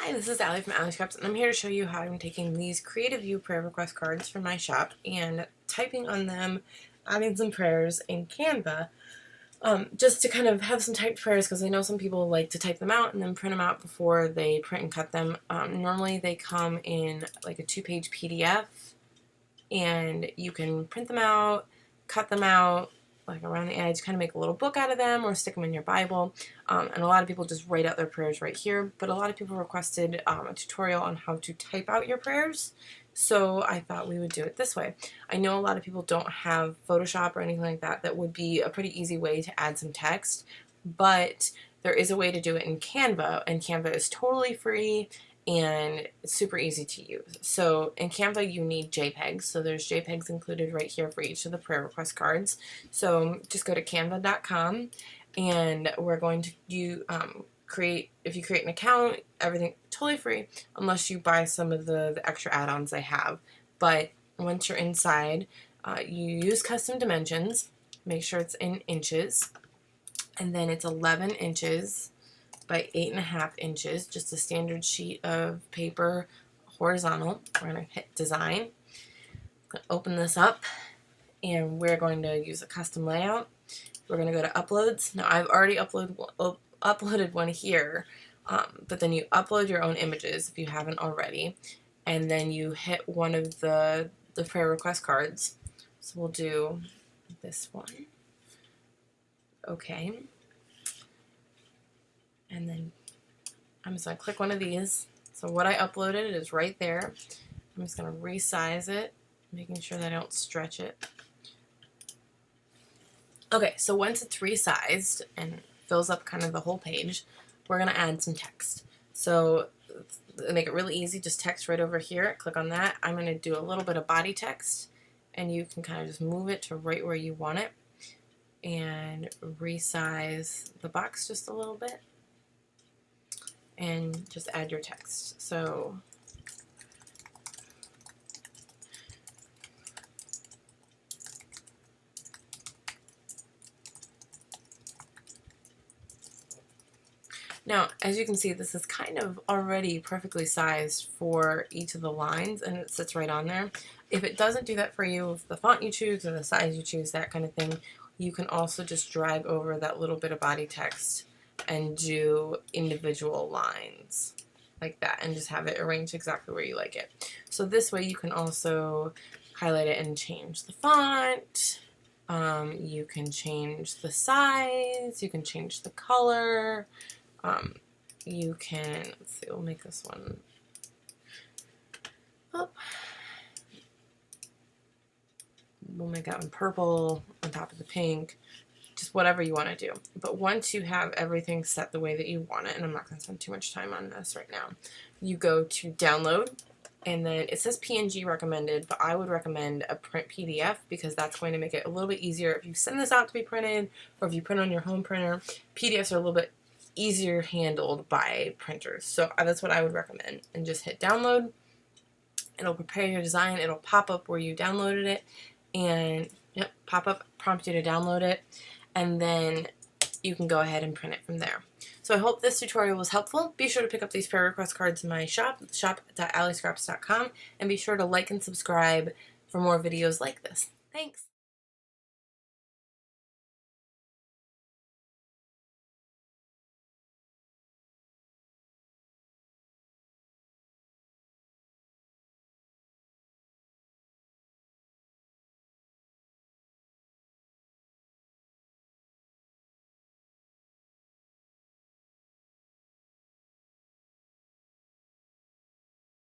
Hi, this is Allie from Allie Scraps, and I'm here to show you how I'm taking these Creative You prayer request cards from my shop and typing on them, adding some prayers in Canva, just to kind of have some typed prayers, because I know some people like to type them out and then print them out before they print and cut them. Normally they come in like a 2-page PDF, and you can print them out, cut them out, like around the edge, kind of make a little book out of them or stick them in your Bible. And a lot of people just write out their prayers right here, but a lot of people requested a tutorial on how to type out your prayers, so I thought we would do it this way. I know a lot of people don't have Photoshop or anything like that. That would be a pretty easy way to add some text, but there is a way to do it in Canva, and Canva is totally free and it's super easy to use. So in Canva you need JPEGs, so there's JPEGs included right here for each of the prayer request cards. So just go to canva.com, and we're going to if you create an account, everything totally free unless you buy some of the extra add-ons they have. But once you're inside, you use custom dimensions, make sure it's in inches, and then it's 11 inches by 8.5 inches, just a standard sheet of paper, horizontal. We're going to hit design. I'm going to open this up, and we're going to use a custom layout. We're going to go to uploads. Now I've already uploaded one here, but then you upload your own images if you haven't already, and then you hit one of the prayer request cards. So we'll do this one. Okay. And then I'm just going to click one of these. So what I uploaded is right there. I'm just going to resize it, making sure that I don't stretch it. Okay, so once it's resized and fills up kind of the whole page, we're going to add some text. So to make it really easy, just text right over here. Click on that. I'm going to do a little bit of body text, and you can kind of just move it to right where you want it and resize the box just a little bit. And just add your text. So now, as you can see, this is kind of already perfectly sized for each of the lines, and it sits right on there. If it doesn't do that for you, if the font you choose or the size you choose, that kind of thing, you can also just drag over that little bit of body text and do individual lines like that, and just have it arranged exactly where you like it. So this way you can also highlight it and change the font. You can change the size. You can change the color. You can, let's see, we'll make this one up. We'll make that one purple on top of the pink. Just whatever you want to do. But once you have everything set the way that you want it, and I'm not going to spend too much time on this right now, you go to download, and then it says PNG recommended, but I would recommend a print PDF, because that's going to make it a little bit easier if you send this out to be printed, or if you print on your home printer. PDFs are a little bit easier handled by printers, so that's what I would recommend. And just hit download. It'll prepare your design. It'll pop up where you downloaded it, and yep, pop up, prompt you to download it, and then you can go ahead and print it from there. So I hope this tutorial was helpful. Be sure to pick up these prayer request cards in my shop, shop.alliescraps.com, and be sure to like and subscribe for more videos like this. Thanks!